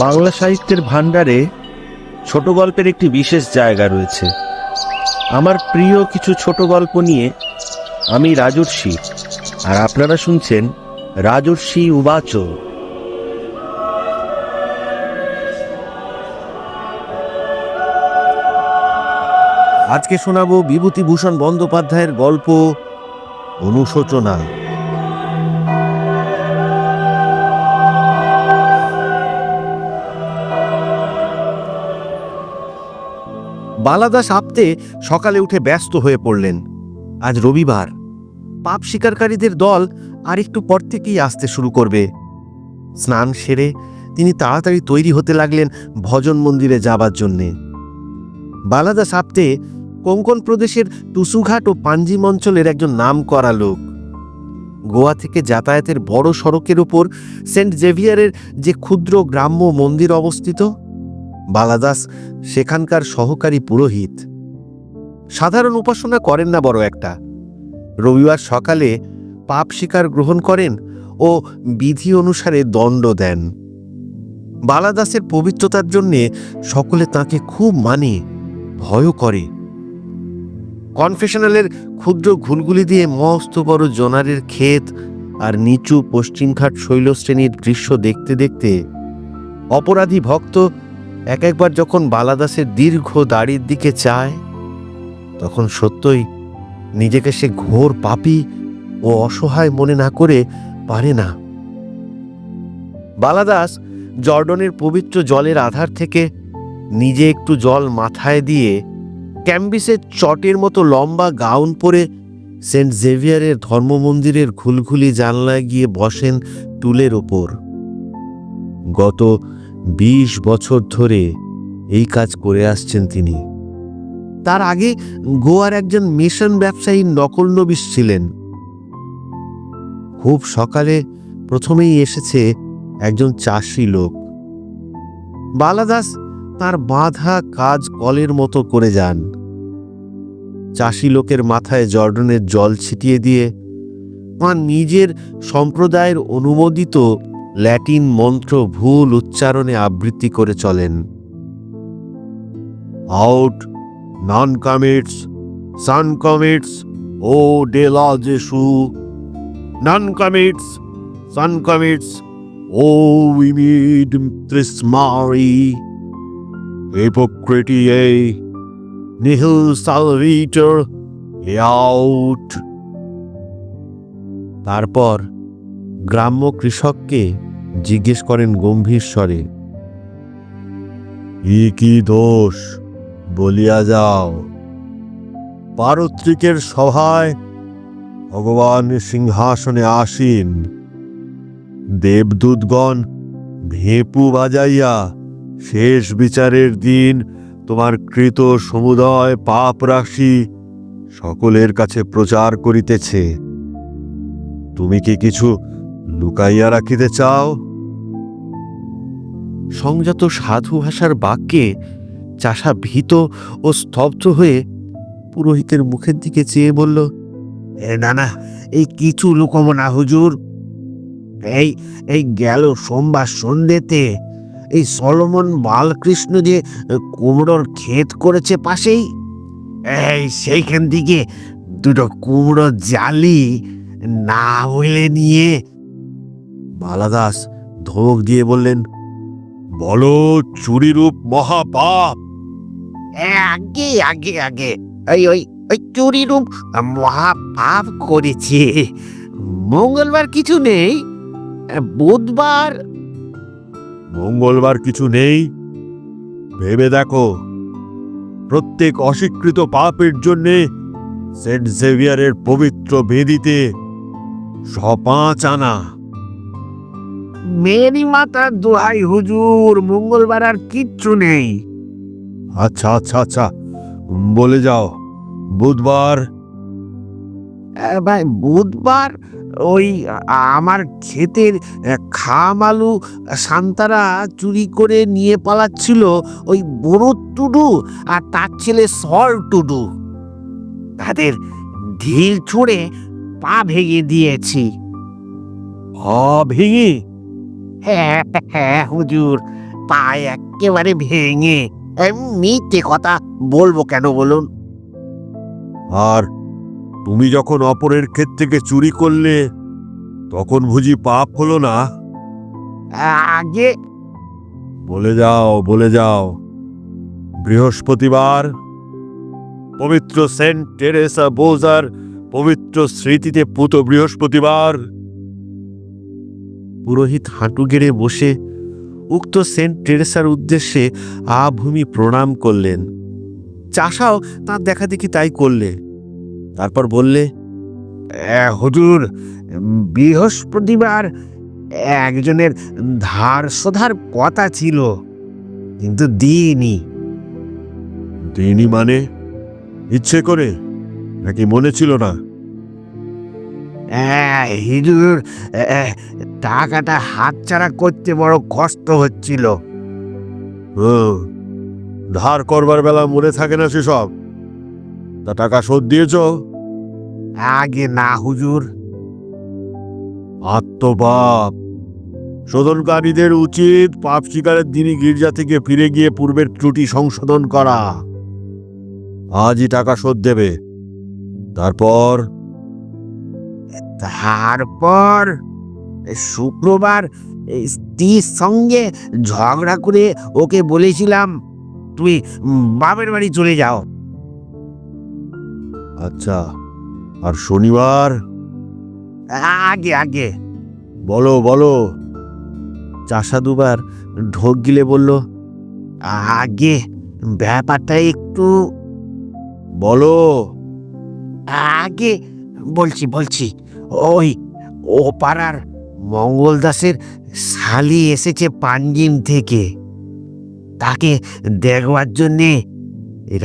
বাংলা সাহিত্যের ভাণ্ডারে ছোট গল্পের একটি বিশেষ জায়গা রয়েছে। আমার প্রিয় কিছু ছোট গল্প নিয়ে আমি রাজর্ষি, আর আপনারা শুনছেন রাজর্ষি উবাচ। আজকে শোনাবো বিভূতিভূষণ বন্দ্যোপাধ্যায়ের গল্প অনুশোচনা। বালাদাস আপতে সকালে উঠে ব্যস্ত হয়ে পড়লেন। আজ রবিবার, পাপ শিকারকারীদের দল আর একটু পর থেকেই আসতে শুরু করবে। স্নান সেরে তিনি তাড়াতাড়ি তৈরি হতে লাগলেন ভজন মন্দিরে যাবার জন্যে। বালাদাস আপতে কোঙ্কণ প্রদেশের টুসুঘাট ও পাঞ্জিম অঞ্চলের একজন নাম করা লোক। গোয়া থেকে যাতায়াতের বড় সড়কের উপর সেন্ট জেভিয়ারের যে ক্ষুদ্র গ্রাম্য মন্দির অবস্থিত, বালাদাস সেখানকার সহকারী পুরোহিত। সাধারণ উপাসনা করেন না বড় একটা। রবিবার সকালে পাপ স্বীকার গ্রহণ করেন ও বিধি অনুসারে দণ্ড দেন। বালাদাসের পবিত্রতার জন্যে সকলে তাকে খুব মানে, ভয়ও করে। কনফেশনালের ক্ষুদ্র ঘুলগুলি দিয়ে মস্ত বড় জোনারের ক্ষেত আর নিচু পশ্চিমঘাট শৈলশ্রেণীর দৃশ্য দেখতে দেখতে অপরাধী ভক্ত এক একবার যখন বালাদাসের দীর্ঘ দাড়ির দিকে চায়, তখন সত্যই নিজেকে সে ঘোর পাপী ও অসহায় মনে না করে পারে না। বালাদাস জর্ডনের পবিত্র জলের আধার থেকে নিজে একটু জল মাথায় দিয়ে ক্যাম্বিসের চটের মতো লম্বা গাউন পরে সেন্ট জেভিয়ারের ধর্মমন্দিরের ঘুলঘুলি জানলায় গিয়ে বসেন টুলের ওপর। গত 20 বছর ধরে এই কাজ করে আসছেন তিনি। তার আগে গোয়ার একজন মিশন ব্যবসায়ী নকল নবিশ ছিলেন। খুব সকালে প্রথমেই এসেছে একজন চাষি লোক। বালাদাস তার বাঁধা কাজ কলের মতো করে যান। চাষি লোকের মাথায় জর্ডনের জল ছিটিয়ে দিয়ে তাঁর নিজের সম্প্রদায়ের অনুমোদিত ল্যাটিন মন্ত্র ভুল উচ্চারণে আবৃত্তি করে চলেন। আউট নন কমিটস সান কমিটস ও ডেলা জেসু, নন কমিটস সান কমিটস ও উইমিড ত্রিসমারি হিপোক্রেটিয়ে নিহিল সালভিটর আউট। তারপর গ্রাম্য কৃষককে জিজ্ঞেস করেন গম্ভীর স্বরে, কি দোষ বলিয়া যাও। পারত্রিকের সভায় ভগবান সিংহাসনে আসীন, দেবদূতগণ ভেঁপু বাজাইয়া শেষ বিচারের দিন তোমার কৃত সমুদয় পাপ রাশি সকলের কাছে প্রচার করিতেছে। তুমি কি কিছু লুকাইয়া রাখিতে চাও? সংযত সাধু ভাষার বাক্যে চাষা ভীত ও স্তব্ধ হয়ে পুরোহিতের মুখের দিকে চেয়ে বলল, না না, এই কিছু লুকোবো না হুজুর। এই এই গেল সোমবার সন্ধ্যেতে এই সলোমন বালকৃষ্ণ যে কুমড়োর ক্ষেত করেছে পাশেই, এই সেইখান থেকে দুটো কুমড়ো জালি না হইলে নিয়ে। বালাদাস ধমক দিয়ে বললেন, বলো চুরিরূপ মহাপাপ। আগে আগে আগে ওই চুরিরূপ মহাপাপ করেছে। মঙ্গলবার কিছু নেই, বুধবার। মঙ্গলবার কিছু নেই? ভেবে দেখো, প্রত্যেক অস্বীকৃত পাপের জন্যে সেন্ট জেভিয়ারের পবিত্র বেদিতে 5 আনা। মেরি মাতার দোহাই হুজুর, মঙ্গলবার আর কিচ্ছু নেই। আচ্ছা আচ্ছা আচ্ছা, বলে যাও বুধবার। ভাই বুধবার ওই আমার ক্ষেতের খাম আলু শান্তারা চুরি করে নিয়ে পালাচ্ছিল ওই বড় টুডু আর তার ছেলে সর টুডু। তাদের ঢিল ছুঁড়ে পা ভেঙে দিয়েছি। পা ভেঙে? হ্যাঁ হ্যাঁ হুজুর, পা একেবারে ভেঙে। মিথ্যে কথা বলবো কেন বলুন? আর তুমি যখন অপরের ক্ষেত থেকে চুরি করলে তখন বুঝি পাপ হলো না? আগে বলে যাও। বৃহস্পতিবার, পবিত্র সেন্ট টেরেসা বোজার পবিত্র স্মৃতিতে পুত বৃহস্পতিবার। পুরোহিত হাঁটু গেড়ে বসে উক্ত সেন্ট টেরেসার উদ্দেশ্যে আভূমি প্রণাম করলেন। চাষাও তার দেখা দেখি তাই করলে। তারপর বললে, হুজুর, বৃহস্পতিবার একজনের ধার শোধার কথা ছিল, কিন্তু দিইনি। দিনই মানে ইচ্ছে করে নাকি মনে ছিল না? হুজুর, টাকাটা হাতছাড়া করতে বড় কষ্ট হচ্ছিল। ধার করবার বেলা মনে থাকে না সেসব? তা টাকা শোধ দিয়েছ? আগে না হুজুর। আত্মপাপ। শোধনকারীদের উচিত পাপ স্বীকারের দিনই গির্জা থেকে ফিরে গিয়ে পূর্বের ত্রুটি সংশোধন করা। আজই টাকা শোধ দেবে। তারপর তারপর শুক্রবার স্ত্রীর সঙ্গে ঝগড়া করে ওকে বলেছিলাম, তুই বাপের বাড়ি চলে যাও। আচ্ছা, আর শনিবার? আগে আগে বলো। চাষা দুবার ঢোক গিলে বলল, আগে ব্যাপারটা একটু বলো। আগে বলছি ওই ও পাড়ার মঙ্গল দাসের শালি এসেছে পাঞ্জিম থেকে। তাকে দেখবার জন্যে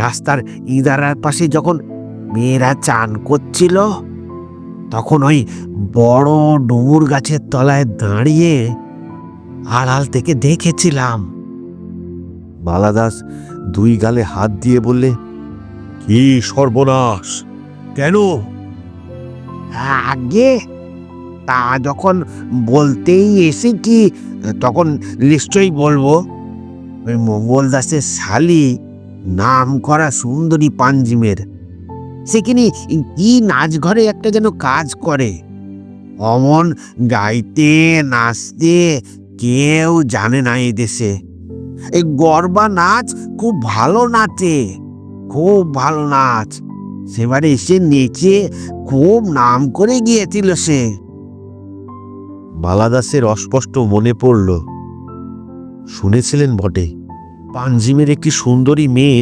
রাস্তার ইদারার পাশে যখন মেয়েরা চান করছিল, তখন ওই বড় ডুমুর গাছের তলায় দাঁড়িয়ে আড়াল থেকে দেখেছিলাম। বালাদাস দুই গালে হাত দিয়ে বললে, কি সর্বনাশ! কেন? আগে তা যখন বলতেই এসেছি, তখন নিশ্চয়ই বলবো। ওই মঙ্গল দাসের শালি নাম করা সুন্দরী পাঞ্জিমের, সেখানে কি নাচ ঘরে একটা যেন কাজ করে। অমন গাইতে নাচতে কেউ জানে না এই দেশে। এই গরবা নাচ খুব ভালো নাচে, খুব ভালো নাচ। সেবারে এসে নেচে খুব নাম করে গিয়েছিল সে। বালাদাসের অস্পষ্ট মনে পড়ল, শুনেছিলেন বটে, পাঞ্জিমের একটি সুন্দরী মেয়ে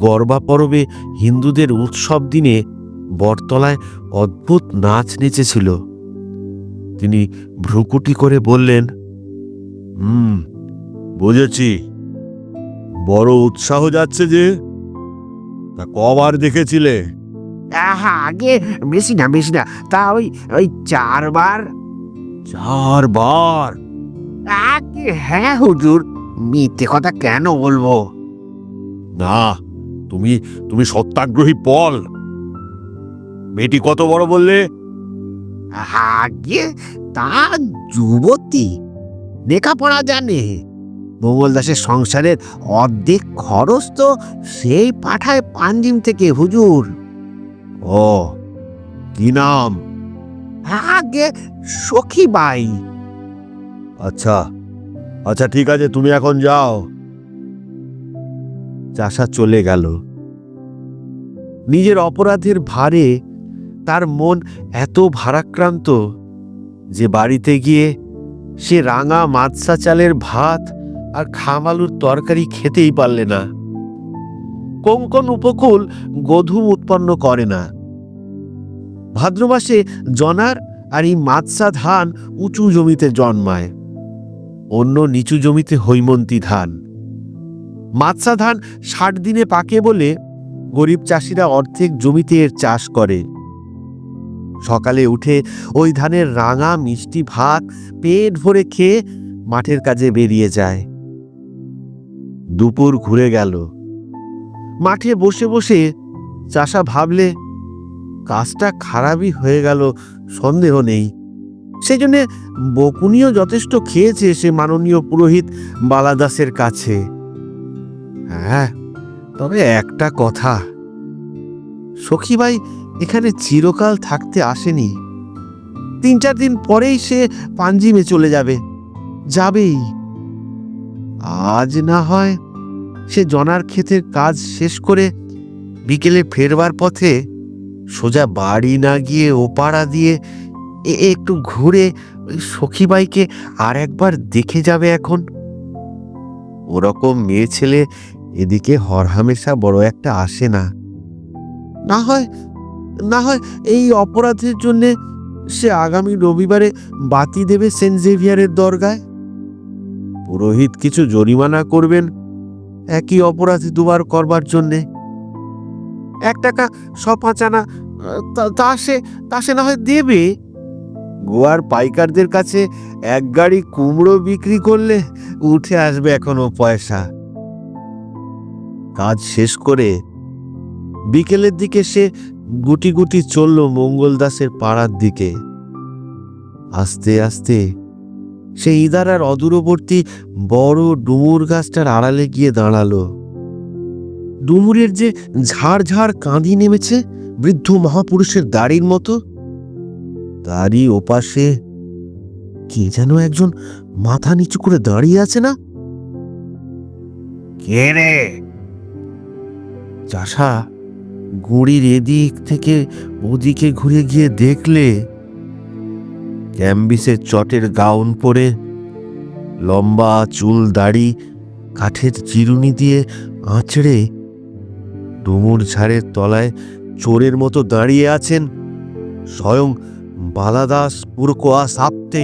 গরবা পরবে হিন্দুদের উৎসব দিনে বটতলায় অদ্ভুত নাচ নেচেছিল। তিনি ভ্রুকুটি করে বললেন, বুঝেছি। বড় উৎসাহ যাচ্ছে যে। তা কবার দেখেছিলে? আগে বেশি না তা ওই ওই 4 বার। 4 বার? আগে হ্যাঁ হুজুর, মিথ্যে কথা কেন বলবো? না, তুমি সত্যাগ্রহী পল। মেয়েটি কত বড় বললে? আগে তা যুবতী, লেখাপড়া জানে। মঙ্গল দাসের সংসারের অর্ধেক খরচ তো সেই পাঠায় পাঞ্জিম থেকে হুজুর। ও, কি নাম? আগে সখী বাই। আচ্ছা, ঠিক আছে, তুমি এখন যাও। চাষা চলে গেল। নিজের অপরাধের ভারে তার মন এত ভারাক্রান্ত যে বাড়িতে গিয়ে সে রাঙা মাদসা চালের ভাত আর খামালুর তরকারি খেতেই পারলে না। কোঙ্কণ উপকূল গধূম উৎপন্ন করে না। ভাদ্র মাসে জনার আর এই মাদসা ধান উঁচু জমিতে জন্মায়, অন্য নিচু জমিতে হৈমন্তী ধান। মাদসা ধান 60 দিনে পাকে বলে গরিব চাষিরা অর্ধেক জমিতে এর চাষ করে। সকালে উঠে ওই ধানের রাঙা মিষ্টি ভাত পেট ভরে খেয়ে মাঠের কাজে বেরিয়ে যায়। দুপুর ঘুরে গেল। মাঠে বসে বসে চাষা ভাবলে, কাজটা খারাপই হয়ে গেল সন্দেহ নেই। সেই জন্যে বকুনিও যথেষ্ট খেয়েছে সে মাননীয় পুরোহিত বালাদাসের কাছে। হ্যাঁ, তবে একটা কথা, সখীবাই এখানে চিরকাল থাকতে আসেনি। 3-4 দিন পরেই সে পাঞ্জিমে চলে যাবেই। আজ না হয় সে জনার ক্ষেতের কাজ শেষ করে বিকেলে ফেরবার পথে সোজা বাড়ি না গিয়ে ওপাড়া দিয়ে একটু ঘুরে ওই সখীবাইকে আর একবার দেখে যাবে। এখন ওরকম মেয়ে ছেলে এদিকে হরহামেশা বড় একটা আসে না। না হয় এই অপরাধের জন্যে সে আগামী রবিবারে বাতি দেবে সেন্ট জেভিয়ারের দরগায়। পুরোহিত কিছু জরিমানা করবেন একই অপরাধী দুবার করবার জন্যে। 1 টাকা 105 আনা তা সে না হয় দেবে। গোয়ার পাইকারদের কাছে 1 গাড়ি কুমড়ো বিক্রি করলে উঠে আসবে এখনো পয়সা। কাজ শেষ করে বিকেলের দিকে সে গুটি গুটি চলল মঙ্গলদাসের পাড়ার দিকে। আস্তে আস্তে সে ইদারার অদূরবর্তী বড় ডুমুর গাছটার আড়ালে গিয়ে দাঁড়ালো। ডুমুরের যে ঝাড় ঝাড় কাঁদি নেমেছে বৃদ্ধ মহাপুরুষের দাড়ির মতো, তারই ওপাশে কে যেন একজন মাথা নিচু করে দাঁড়িয়ে আছে না? কে রে? চাষা গুঁড়ির এদিক থেকে ওদিকে ঘুরে গিয়ে দেখলে ক্যাম্বিসের চটের গাউন পরে, লম্বা চুল দাড়ি কাঠের চিরুনি দিয়ে আঁচড়ে ডুমুর ঝাড়ের তলায় চোরের মতো দাঁড়িয়ে আছেন স্বয়ং বালাদাস পুরকোয়া সাপ্তে।